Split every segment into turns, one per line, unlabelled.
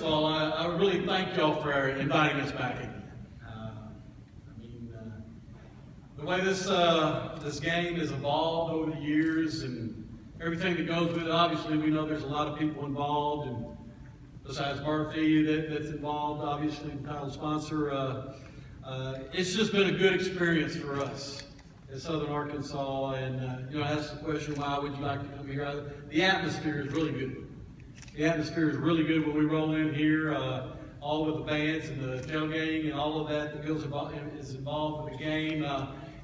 of all, I really thank y'all for inviting us back again. The way this game has evolved over the years and everything that goes with it, obviously we know there's a lot of people involved, and besides Murphy that's involved, obviously the title sponsor, it's just been a good experience for us in Southern Arkansas. And ask the question, why would you like to come here? The atmosphere is really good. The atmosphere is really good when we roll in here, all with the bands and the tailgating and all of that is involved with the game.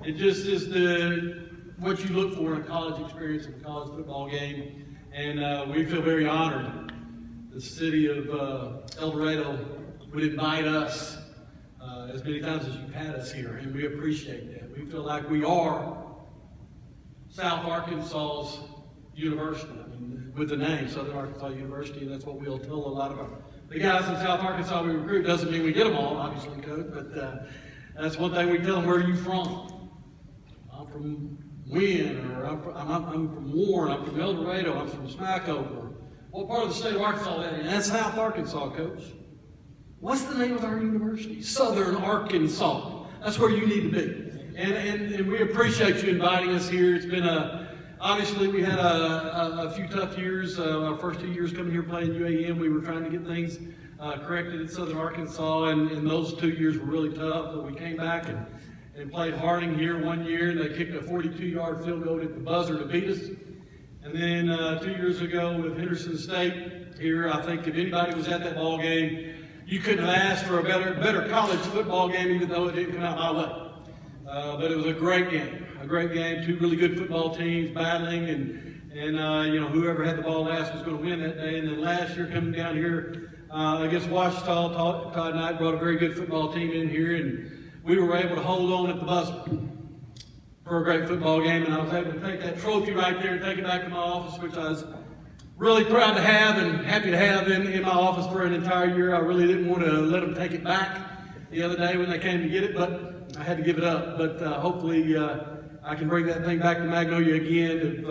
It just is what you look for in a college experience, in a college football game. And we feel very honored the city of El Dorado would invite us as many times as you've had us here, and we appreciate that. We feel like we are South Arkansas's university, with the name Southern Arkansas University, and that's what we'll tell a lot of the guys in South Arkansas we recruit. Doesn't mean we get them all, obviously, Coach, but that's one thing we tell them. Where are you from? I'm from Wynn, or I'm from Warren, I'm from El Dorado, I'm from Smackover. What part of the state of Arkansas that in? That's South Arkansas, Coach. What's the name of our university? Southern Arkansas. That's where you need to be. And we appreciate you inviting us here. It's been obviously we had a few tough years. Our first 2 years coming here playing UAM, we were trying to get things corrected at Southern Arkansas, and those 2 years were really tough. But we came back and played Harding here 1 year, and they kicked a 42-yard field goal at the buzzer to beat us. And then 2 years ago with Henderson State here, I think if anybody was at that ball game, you couldn't have asked for a better college football game, even though it didn't come out my way. But it was a great game. Two really good football teams battling, and whoever had the ball last was going to win that day. And then last year coming down here against Ouachita, Todd Knight brought a very good football team in here, and we were able to hold on at the buzzer for a great football game. And I was able to take that trophy right there and take it back to my office, which I was really proud to have and happy to have in my office for an entire year. I really didn't want to let them take it back the other day when they came to get it, but I had to give it up. But hopefully I can bring that thing back to Magnolia again if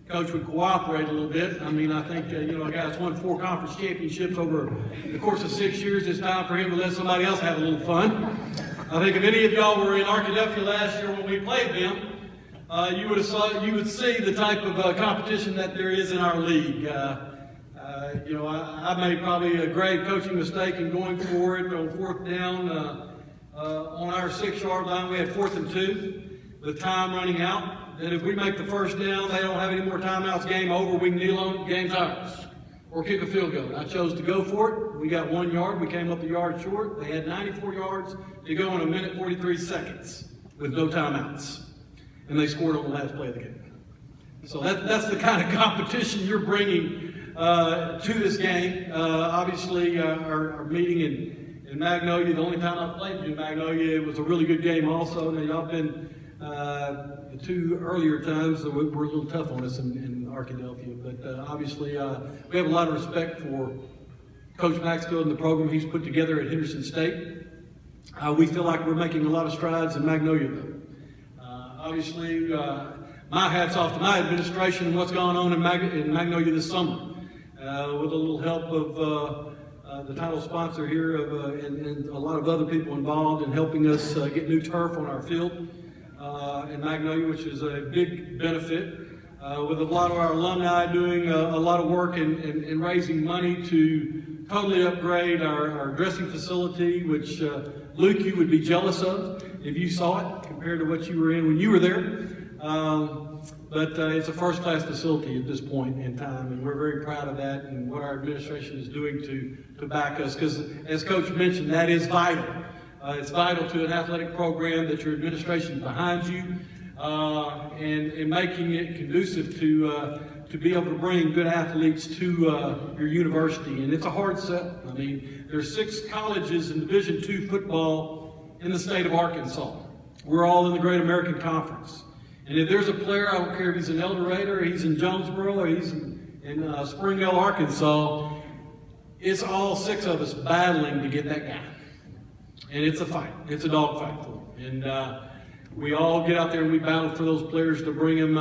Coach would cooperate a little bit. I mean, I think, a guy that's won 4 conference championships over the course of 6 years, it's time for him to let somebody else have a little fun. I think if any of y'all were in Arkadelphia last year when we played them, you would see the type of competition that there is in our league. I made probably a grave coaching mistake in going for it on 4th down on our 6-yard line. We had 4th and 2, with time running out. That if we make the first down, they don't have any more timeouts. Game over. We can kneel on, game's ours, or kick a field goal. I chose to go for it. We got 1 yard. We came up a yard short. They had 94 yards to go in 1 minute 43 seconds with no timeouts. And they scored on the last play of the game. So that's the kind of competition you're bringing to this game. Obviously, our meeting in Magnolia, the only time I've played in Magnolia, it was a really good game also. Now, y'all been the 2 earlier times that were a little tough on us in Arkadelphia. But obviously, we have a lot of respect for Coach Maxfield and the program he's put together at Henderson State. We feel like we're making a lot of strides in Magnolia, though. Obviously, my hat's off to my administration and what's going on in Magnolia this summer. With a little help of the title sponsor here and a lot of other people involved in helping us get new turf on our field in Magnolia, which is a big benefit. With a lot of our alumni doing a lot of work in raising money to totally upgrade our dressing facility, which Luke, you would be jealous of if you saw it compared to what you were in when you were there. But it's a first-class facility at this point in time, and we're very proud of that and what our administration is doing to back us. Because, as Coach mentioned, that is vital. It's vital to an athletic program that your administration is behind you and making it conducive to be able to bring good athletes to your university. And it's a hard sell. I mean, there's 6 colleges in Division II football in the state of Arkansas. We're all in the Great American Conference. And if there's a player, I don't care if he's in El Dorado or he's in Jonesboro or he's in Springdale, Arkansas, it's all 6 of us battling to get that guy. And it's a fight. It's a dog fight for him. And we all get out there and we battle for those players to bring him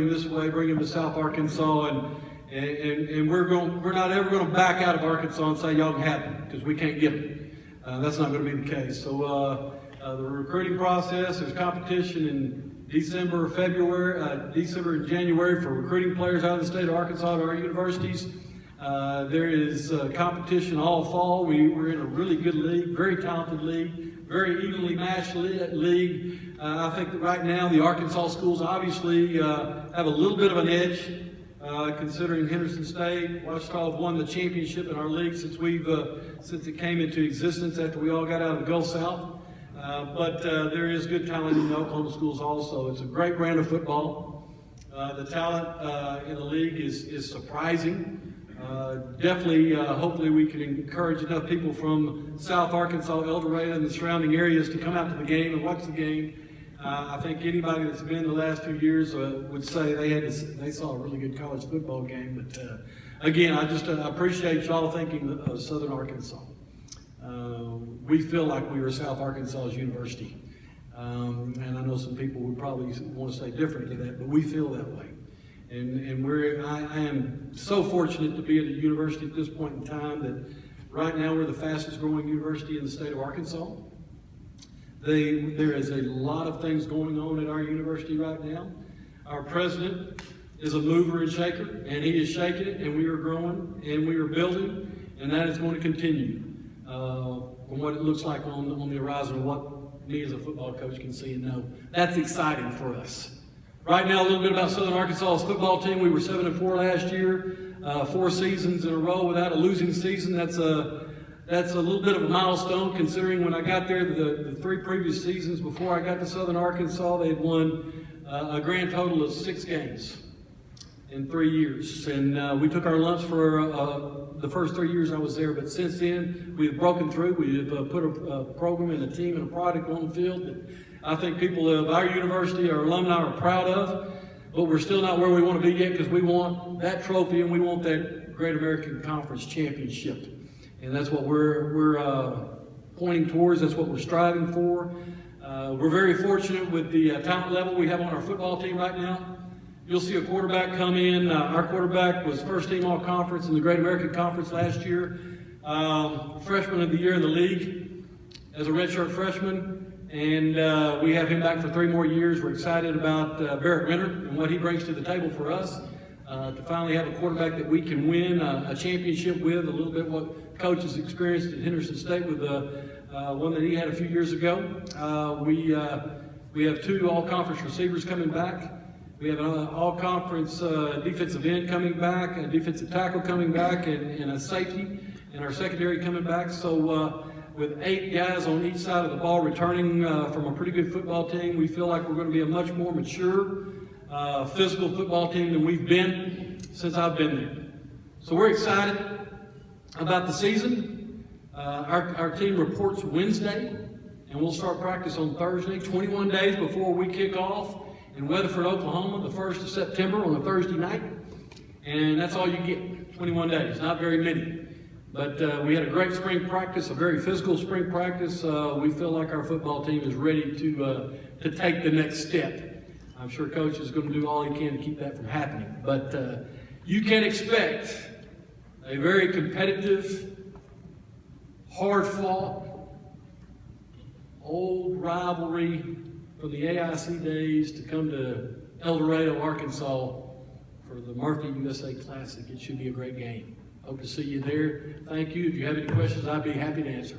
this way, bring him to South Arkansas. And we're not ever going to back out of Arkansas and say y'all can have them, because we can't get them. That's not going to be the case. So the recruiting process, there's competition in December and January for recruiting players out of the state of Arkansas to our universities. There is competition all fall. We're in a really good league, very talented league, very evenly matched league. I think that right now the Arkansas schools obviously have a little bit of an edge, considering Henderson State. Ouachita have won the championship in our league since it came into existence after we all got out of the Gulf South. But there is good talent in the Oklahoma schools also. It's a great brand of football. The talent in the league is surprising. Definitely, hopefully we can encourage enough people from South Arkansas, El Dorado, and the surrounding areas to come out to the game and watch the game. I think anybody that's been the last 2 years would say they saw a really good college football game. But again, I just appreciate y'all thinking of Southern Arkansas. We feel like we are South Arkansas's university. And I know some people would probably want to say different to that, but we feel that way. And I am so fortunate to be at a university at this point in time that right now we're the fastest growing university in the state of Arkansas. There is a lot of things going on at our university right now. Our president is a mover and shaker, and he is shaking it, and we are growing, and we are building, and that is going to continue from what it looks like on the horizon, what me as a football coach can see and know. That's exciting for us. Right now, a little bit about Southern Arkansas's football team. We were 7-4 last year, 4 seasons in a row without a losing season. That's a little bit of a milestone, considering when I got there, the 3 previous seasons before I got to Southern Arkansas, they had won a grand total of 6 games in 3 years. And we took our lumps for the first 3 years I was there, but since then, we have broken through. We have put a program and a team and a product on the field that I think people of our university, our alumni, are proud of, but we're still not where we want to be yet, because we want that trophy and we want that Great American Conference championship. And that's what we're pointing towards. That's what we're striving for. We're very fortunate with the talent level we have on our football team right now. You'll see a quarterback come in. Our quarterback was first team all-conference in the Great American Conference last year. Freshman of the year in the league as a redshirt freshman. And we have him back for 3 more years. We're excited about Barrett Renner and what he brings to the table for us. To finally have a quarterback that we can win a championship with, a little bit what Coach has experienced at Henderson State with one that he had a few years ago. We have 2 all-conference receivers coming back. We have an all-conference defensive end coming back, a defensive tackle coming back, and a safety, and our secondary coming back. So with 8 guys on each side of the ball returning from a pretty good football team, we feel like we're going to be a much more mature, physical football team than we've been since I've been there. So we're excited about the season. Our team reports Wednesday, and we'll start practice on Thursday, 21 days before we kick off in Weatherford, Oklahoma, the 1st of September on a Thursday night. And that's all you get, 21 days, not very many. But we had a great spring practice, a very physical spring practice. We feel like our football team is ready to take the next step. I'm sure Coach is going to do all he can to keep that from happening. But you can expect a very competitive, hard-fought, old rivalry from the AIC days to come to El Dorado, Arkansas for the Murphy USA Classic. It should be a great game. Hope to see you there. Thank you. If you have any questions, I'd be happy to answer.